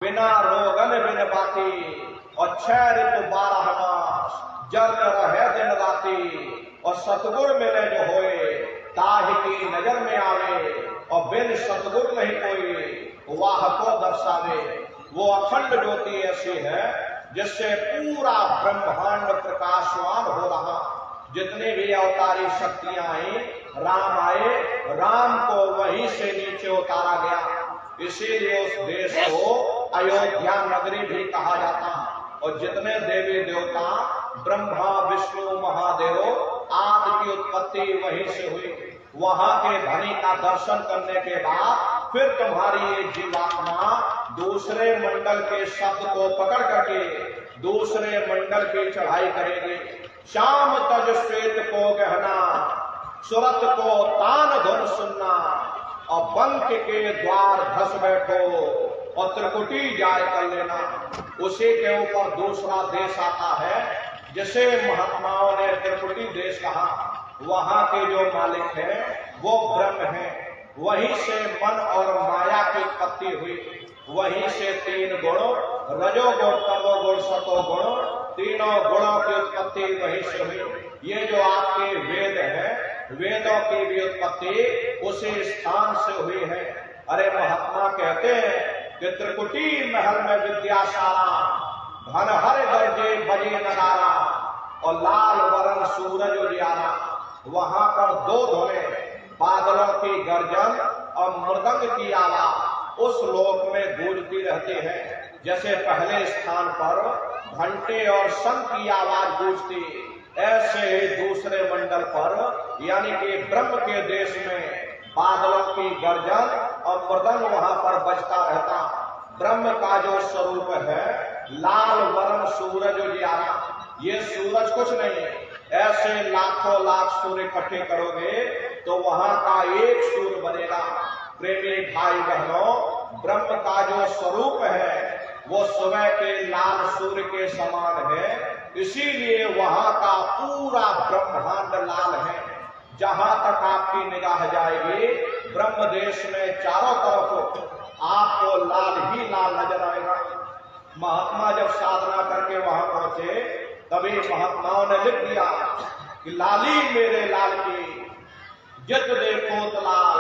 बिना रोगन बिन बाती और 6 ऋतु 12 मास जल रहे दिन राती और सतगुर मिले जो होए ताहि की नजर में आवे और बिन सतगुर नहीं कोई वाह को दर्शावे। वो अखंड ज्योति ऐसी है जिससे पूरा ब्रह्मांड प्रकाशवान हो रहा। जितने भी अवतारी शक्तियां आई राम आए, राम को वहीं से नीचे उतारा गया। इसीलिए उस देश को अयोध्या नगरी भी कहा जाता। और जितने देवी देवता ब्रह्मा विष्णु महादेव आदि की उत्पत्ति वहीं से हुई। वहां के धनी का दर्शन करने के बाद फिर तुम्हारी ये जीवात्मा दूसरे मंडल के शब्द को पकड़ करके दूसरे मंडल की चढ़ाई करेगी। श्याम तज श्वेत को गहना, सुरत को तान धुन सुनना, और बंक के द्वार धस बैठो और त्रिकुटी जाय कर लेना। उसी के ऊपर दूसरा देश आता है जिसे महात्माओं ने त्रिकुटी देश कहा। वहां के जो मालिक हैं वो ब्रह्म हैं। वहीं से मन और माया की उत्पत्ति हुई। वहीं से 3 गुण रजोगुण तमोगुण सतोगुण तीनों गुणों की उत्पत्ति वहीं से हुई। ये जो आपके वेद हैं, वेदों की भी उत्पत्ति उसी स्थान से हुई है। अरे महात्मा कहते हैं कि त्रिकुटी महल में विद्याशाला, घन हर गरजे बजे नगारा और लाल वरण सूरज उजियारा। वहां पर 2 धुने, बादलों की गर्जन और मृदंग की आवाज उस लोक में गूंजती रहती है। जैसे पहले स्थान पर घंटे और शंख की आवाज गूंजती, ऐसे ही दूसरे मंडल पर यानी कि ब्रह्म के देश में बादलों की गर्जन और मृदंग वहां पर बजता रहता। ब्रह्म का जो स्वरूप है लाल वर्ण सूरज उजियारा। ये सूरज कुछ नहीं, ऐसे लाखों लाख सूर्य इकट्ठे करोगे तो वहां का एक सूर्य बनेगा। प्रेमी भाई बहनों, ब्रह्म का जो स्वरूप है वो सुबह के लाल सूर्य के समान है। इसीलिए वहां का पूरा ब्रह्मांड लाल है। जहां तक आपकी निगाह जाएगी ब्रह्म देश में चारों तरफ आपको लाल ही लाल नजर आएगा। महात्मा जब साधना करके वहां पहुंचे तभी महात्माओं ने लिख दिया कि लाली मेरे लाल की जित देखो तो लाल,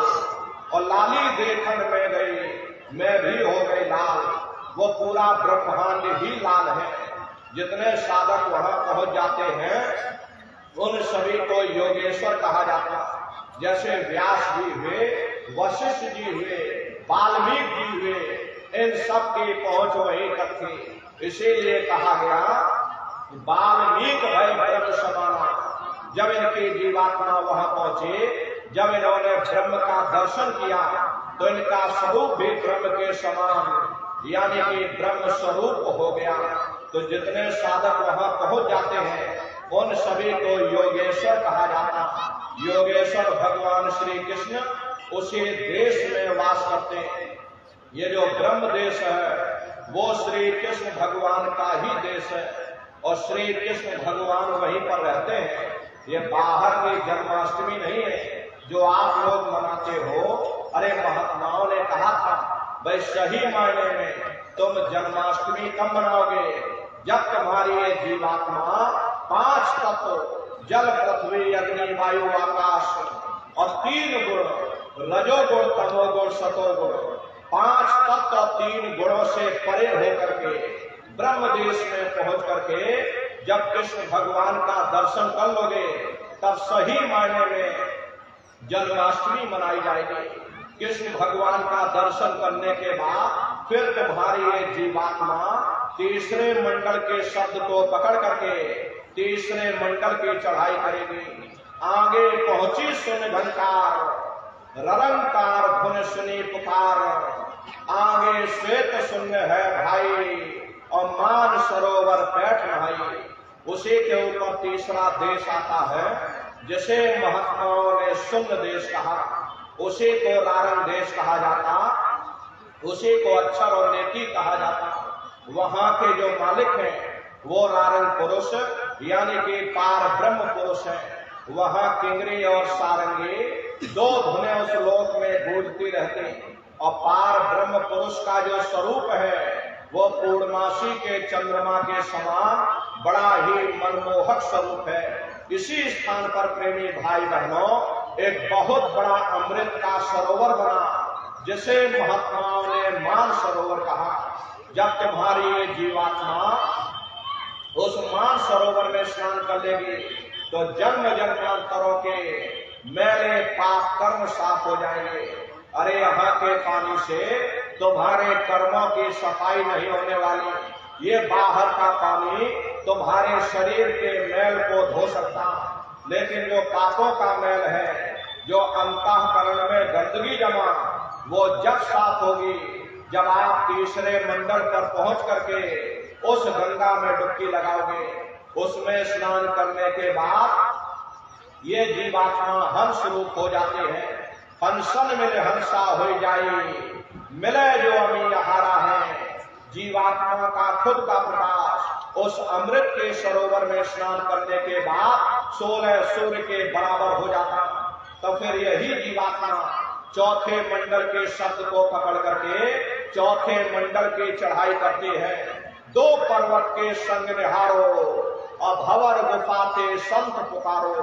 और लाली देखन में गई मैं भी हो गई लाल। वो पूरा ब्रह्मांड ही लाल है। जितने साधक वहां पहुंच जाते हैं उन सभी को योगेश्वर कहा जाता। जैसे व्यास जी हुए, वशिष्ठ जी हुए, वाल्मीकि जी हुए, इन सब की पहुंच वहीं तक थी। इसीलिए कहा गया वाल्मीकि भय ब्रह्म समाना। जब इनकी जीवात्मा वहां पहुंचे, जब इन्होंने ब्रह्म का दर्शन किया तो इनका स्वरूप भी ब्रह्म के समान यानी कि ब्रह्म स्वरूप हो गया। तो जितने साधक वहां पहुंच जाते हैं उन सभी को योगेश्वर कहा जाता। योगेश्वर भगवान श्री कृष्ण उसी देश में वास करते हैं। ये जो ब्रह्म देश है वो श्री कृष्ण भगवान का ही देश है और श्री कृष्ण भगवान वहीं पर रहते हैं। ये बाहर की जन्माष्टमी नहीं है जो आप लोग मनाते हो। अरे महात्माओं ने कहा था भाई सही मायने में तुम जन्माष्टमी कब मनाओगे? जब तुम्हारी ये जीवात्मा 5 तत्व जल पृथ्वी अग्नि वायु आकाश और 3 गुण रजोगुण तमोगुण सतोगुण 5 तत्व और 3 गुणों से परे होकर के ब्रह्म देश में पहुंच करके जब कृष्ण भगवान का दर्शन कर लोगे तब सही मायने में जन्माष्टमी मनाई जाएगी। कृष्ण भगवान का दर्शन करने के बाद फिर तुम्हारी ये जीवात्मा तीसरे मंडल के शब्द को पकड़ करके तीसरे मंडल की चढ़ाई करेगी। आगे पहुंची सुन घंकार, ररंकार धुन सुनी पुकार, आगे श्वेत शून्य है भाई और मान सरोवर बैठ नहाई। उसी के ऊपर तीसरा देश आता है जिसे महात्माओं ने शून्य देश कहा। उसी को रारण देश कहा जाता, उसी को अक्षर और नेति कहा जाता। वहां के जो मालिक हैं वो रारण पुरुष यानी कि पार ब्रह्म पुरुष हैं। वहां किंगरी और सारंगी 2 धुनें उस लोक में गूंजती रहती और पार ब्रह्म पुरुष का जो स्वरूप है वो पूर्णमासी के चंद्रमा के समान बड़ा ही मनमोहक स्वरूप है। इसी स्थान पर प्रेमी भाई बहनों एक बहुत बड़ा अमृत का सरोवर बना, जिसे महात्माओं ने मान सरोवर कहा। जब तुम्हारी ये जीवात्मा उस मान सरोवर में स्नान कर लेगी तो जन्म जन्मांतरों के मेरे पाप कर्म साफ हो जाएंगे। अरे यहाँ के पानी से तुम्हारे कर्मों की सफाई नहीं होने वाली। ये बाहर का पानी तुम्हारे शरीर के मैल को धो सकता, लेकिन जो पापों का मैल है, जो अंतःकरण में गंदगी जमा, वो जब साफ होगी जब आप तीसरे मंडल पर पहुंच करके उस गंगा में डुबकी लगाओगे। उसमें स्नान करने के बाद ये जीवात्मा हंस रूप हो जाते हैं। हंसन मिले हंसा हो जाई, मिले जो अमी हारा है। जीवात्मा का खुद का प्रकाश उस अमृत के सरोवर में स्नान करने के बाद 16 सूर्य के बराबर हो जाता। तो फिर यही जीवात्मा चौथे मंडल के शब्द को पकड़ करके चौथे मंडल की चढ़ाई करती है। 2 पर्वत के संग निहारो और भंवर गुफा के संत पुकारो।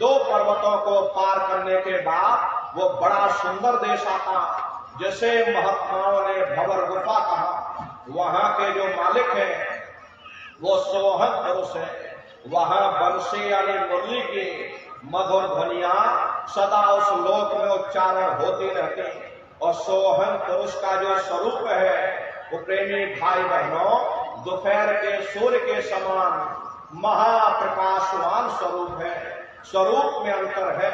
2 पर्वतों को पार करने के बाद वो बड़ा सुंदर देश आता, जैसे महात्माओं ने भंवर गुफा कहा। वहां के जो मालिक हैं वो सोहन पुरुष है। वहां बंसी यानी मुरली की मधुर ध्वनिया सदा उस लोक में उच्चारण होती रहती। और सोहन पुरुष का जो स्वरूप है वो प्रेमी भाई बहनों दोपहर के सूर्य के समान महाप्रकाशवान स्वरूप है। स्वरूप में अंतर है।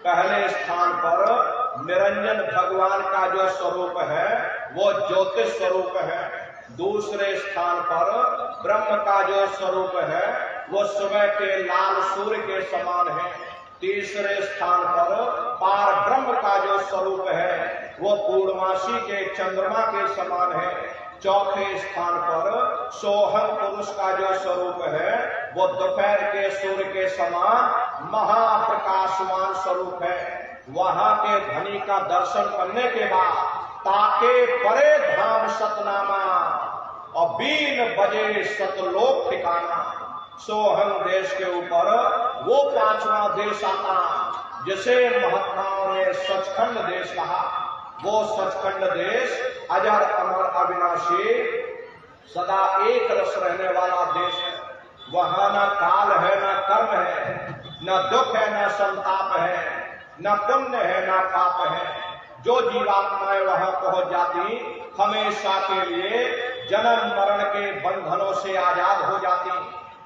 पहले स्थान पर निरंजन भगवान का जो स्वरूप है वो ज्योतिष स्वरूप है। दूसरे स्थान पर ब्रह्म का जो स्वरूप है वो सुबह के लाल सूर्य के समान है। तीसरे स्थान पर पार ब्रह्म का जो स्वरूप है वो पूर्णमासी के चंद्रमा के समान है। चौथे स्थान पर सोहम पुरुष का जो स्वरूप है वो दोपहर के सूर्य के समान महाप्रकाशवान स्वरूप है। वहां के धनी का दर्शन करने के बाद ताके परे धाम सतनामा और बीन बजे सतलोक ठिकाना। सोहम देश के ऊपर वो 5वां देश आता जिसे महात्माओं ने सचखंड देश कहा। वो सचखंड देश अजर अमर अविनाशी सदा एक रस रहने वाला देश है। वहां न काल है, न कर्म है, न दुख है, न संताप है, न पुण्य है, न पाप है। जो जीवात्माएं वहां पहुंच जाती हमेशा के लिए जन्म मरण के बंधनों से आजाद हो जाती।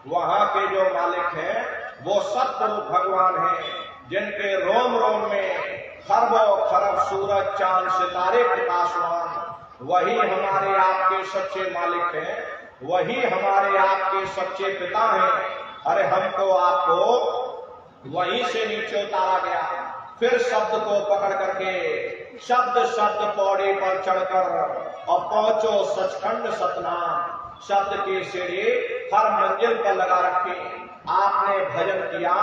वहां के जो मालिक हैं वो सतगुरु भगवान हैं, जिनके रोम रोम में खरबों खरब सूरज चांद सितारे प्रकाशवान। वही हमारे आपके सच्चे मालिक हैं, वही हमारे आपके सच्चे पिता हैं। अरे हमको आपको वहीं से नीचे उतारा गया। फिर शब्द को पकड़ करके शब्द शब्द पौड़ी पर चढ़कर और पहुंचो सचखंड सतनाम। शब्द की सीढ़ी हर मंजिल पर लगा रखी। आपने भजन किया,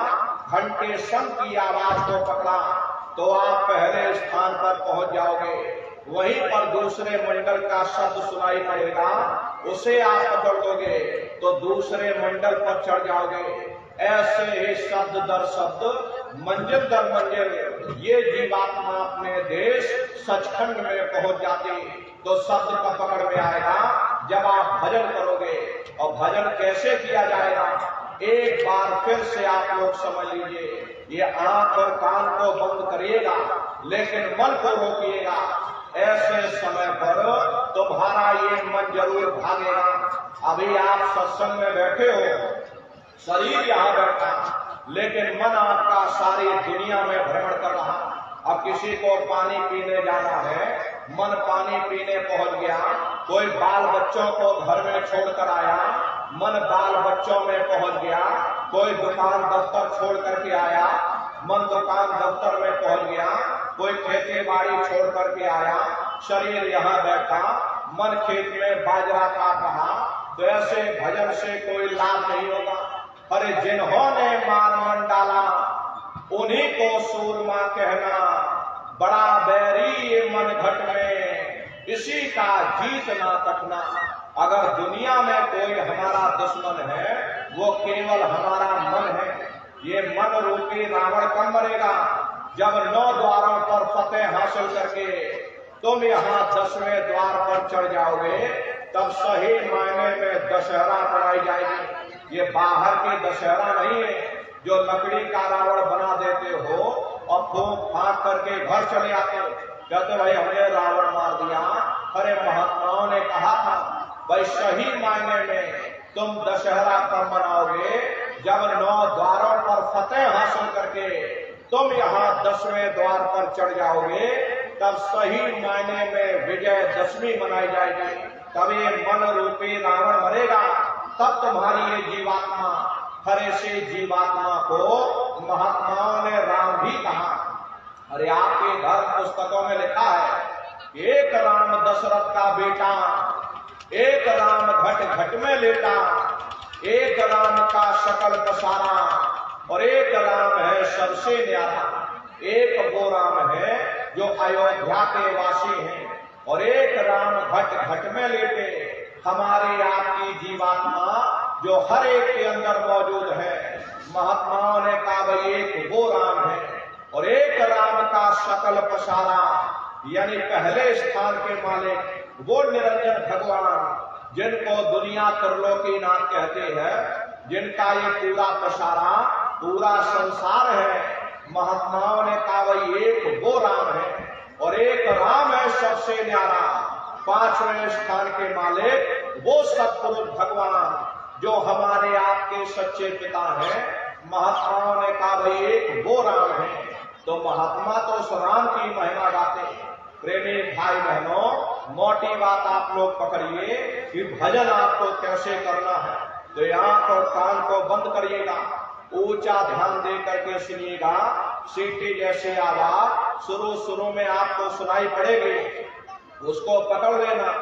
घंटे संग की आवाज को पकड़ा तो आप पहले स्थान पर पहुंच जाओगे। वहीं पर दूसरे मंडल का शब्द सुनाई पड़ेगा, उसे आप पकड़ लोगे तो दूसरे मंडल पर चढ़ जाओगे। ऐसे ही शब्द दर शब्द मंजिल दर मंजिल ये जीवात्मा अपने देश सचखंड में पहुंच जाती तो शब्द का पकड़ में आएगा जब आप भजन करोगे। और भजन कैसे किया जाएगा एक बार फिर से आप लोग समझ लीजिए। ये आंख और कान को बंद करिएगा लेकिन मन को रोकिएगा। ऐसे समय पर तुम्हारा ये मन जरूर भागेगा। अभी आप सत्संग में बैठे हो, शरीर यहाँ बैठा लेकिन मन आपका सारी दुनिया में भ्रमण कर रहा। अब किसी को पानी पीने जाना है, मन पानी पीने पहुंच गया। कोई बाल बच्चों को घर में छोड़कर आया, मन बाल बच्चों में पहुंच गया। कोई दुकान दफ्तर छोड़ करके आया, मन दुकान दफ्तर में पहुंच गया। कोई खेती बाड़ी छोड़ करके आया, शरीर यहाँ बैठा, मन खेत में बाजरा काट रहा। तो ऐसे भजन से कोई लाभ नहीं होगा। अरे जिन्होंने मान मन डाला उन्हीं को सूरमा कहना, बड़ा बैरी ये मन घट में इसी का जीत ना तकना। अगर दुनिया में कोई हमारा दुश्मन है वो केवल हमारा मन है। ये मन रूपी रावण कब मरेगा? जब 9 द्वारों पर फतेह हासिल करके तुम यहाँ 10वें द्वार पर चढ़ जाओगे, तब सही मायने में दशहरा मनाई जाएगी। ये बाहर की दशहरा नहीं है जो लकड़ी का रावण बना देते हो और फूंक फांक करके घर चले आते हो, कहते भाई हमने रावण मार दिया। अरे महात्माओं ने कहा था भाई सही मायने में तुम दशहरा कब मनाओगे? जब 9 द्वारों पर फतेह हासिल करके तुम यहाँ 10वें द्वार पर चढ़ जाओगे, तब सही मायने में विजयदशमी मनाई जाएगी। तब ये मन रूपी रावण मरेगा, तब तुम्हारी ये जीवात्मा, हरे से जीवात्मा को महात्माओं ने राम भी कहा। अरे आपके धर्म पुस्तकों में लिखा है एक राम दशरथ का बेटा, एक राम घट घट में लेटा, एक राम का शकल पसारा, और एक राम है सबसे न्यारा। एक वो राम है जो अयोध्या के वासी हैं, और एक राम घट घट में लेटे, हमारे आपकी जीवात्मा जो हर एक के अंदर मौजूद है। महात्माओं ने कहा भाई एक वो राम है, और एक राम का शकल पसारा, यानी पहले स्थान के मालिक वो निरंजन भगवान, जिनको दुनिया त्रिलोकीनाथ कहते हैं, जिनका ये पूरा पसारा पूरा संसार है। महात्माओं ने कहा भाई एक वो राम है, और एक राम है सबसे न्यारा, 5वें स्थान के मालिक वो सतपुरुष भगवान जो हमारे आपके सच्चे पिता हैं। महात्माओं ने कहा भाई एक वो राम है। तो महात्मा तो उस राम की महिमा गाते हैं। प्रेमी भाई बहनों, मोटी बात आप लोग पकड़िए कि भजन आपको कैसे करना है। तो आंख और कान को बंद करिएगा, ऊंचा ध्यान दे करके सुनिएगा। सीटी जैसे आवाज शुरू में आपको सुनाई पड़ेगी, उसको पकड़ लेना,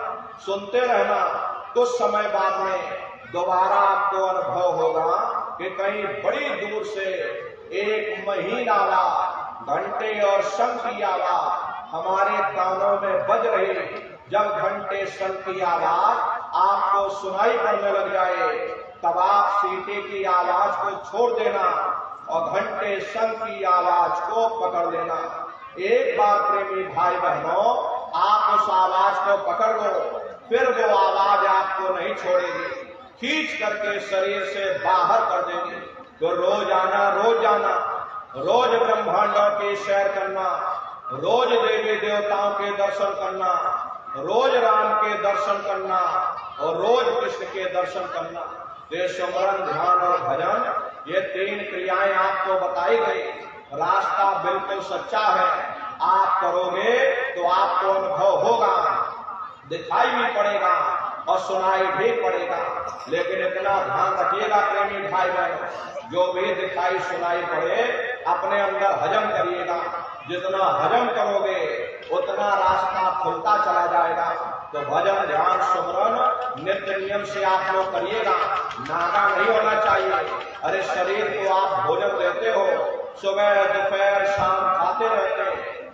सुनते रहना। कुछ समय बाद में दोबारा आपको अनुभव होगा कि कहीं बड़ी दूर से एक महीन आवाज, घंटे और शंख की आवाज हमारे कानों में बज रही। जब घंटे शंख की आवाज आपको सुनाई पड़ने लग जाए, तब आप सीटी की आवाज को छोड़ देना और घंटे शंख की आवाज को पकड़ लेना। एक बार प्रेमी भाई बहनों आप उस आवाज को पकड़ लो, फिर वो आवाज आपको नहीं छोड़ेगी, खींच करके शरीर से बाहर कर देगी। तो रोज आना, रोज ब्रह्मांडों की सैर करना, रोज देवी देवताओं के दर्शन करना, रोज राम के दर्शन करना और रोज कृष्ण के दर्शन करना। ये सुमरन, ध्यान और भजन, ये 3 क्रियाएं आपको बताई गई। रास्ता बिल्कुल सच्चा है, आप करोगे तो आपको अनुभव होगा, दिखाई भी पड़ेगा और सुनाई भी पड़ेगा। लेकिन इतना ध्यान रखिएगा प्रेमी भाई बहनों, जो भी दिखाई सुनाई पड़े अपने अंदर हजम करिएगा। जितना हजम करोगे उतना रास्ता खुलता चला जाएगा। तो भजन, ध्यान, सुमरन नित्य नियम से आप लोग करिएगा। नागा नहीं होना चाहिए। अरे शरीर को आप भोजन देते हो, सुबह दोपहर शाम खाते रहते,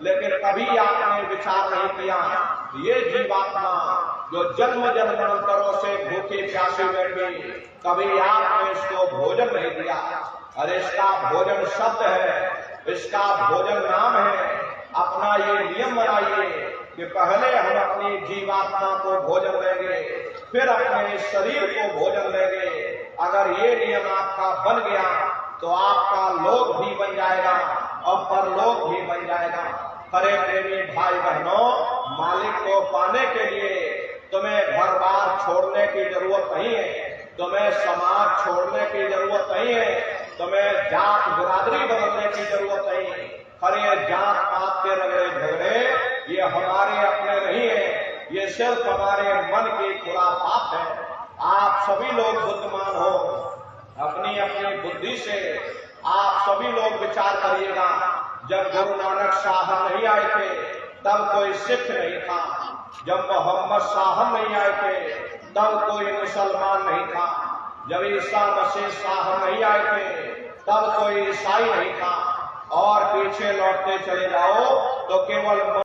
लेकिन कभी आपने विचार नहीं किया ये जीवात्मा जो जन्म जन्मांतरों से भूखी प्यासी बैठी, कभी आपने इसको भोजन नहीं दिया। अरे इसका भोजन शब्द है, इसका भोजन नाम है। अपना ये नियम बनाइए कि पहले हम अपनी जीवात्मा को भोजन देंगे, फिर अपने शरीर को भोजन देंगे। अगर ये नियम आपका बन गया तो आपका लोक भी बन जाएगा और परलोक भी बन जाएगा। हरे प्रेमी भाई बहनों, मालिक को पाने के लिए तुम्हें घर बार छोड़ने की जरूरत नहीं है, तुम्हें समाज छोड़ने की जरूरत नहीं है, तुम्हें जात बिरादरी बदलने की जरूरत नहीं। हरे जात पात के रगड़े झगड़े ये हमारे अपने नहीं है, ये सिर्फ हमारे मन की खुराफात है। आप सभी लोग बुद्धिमान हो, अपनी अपनी बुद्धि से आप सभी लोग विचार करिएगा। जब गुरु नानक साहब नहीं आए थे तब कोई सिख नहीं था, जब मोहम्मद साहब नहीं आए थे तब कोई मुसलमान नहीं था, जब ईसा मसीह साहब नहीं आए थे तब कोई ईसाई नहीं था। और पीछे लौटते चले जाओ तो केवल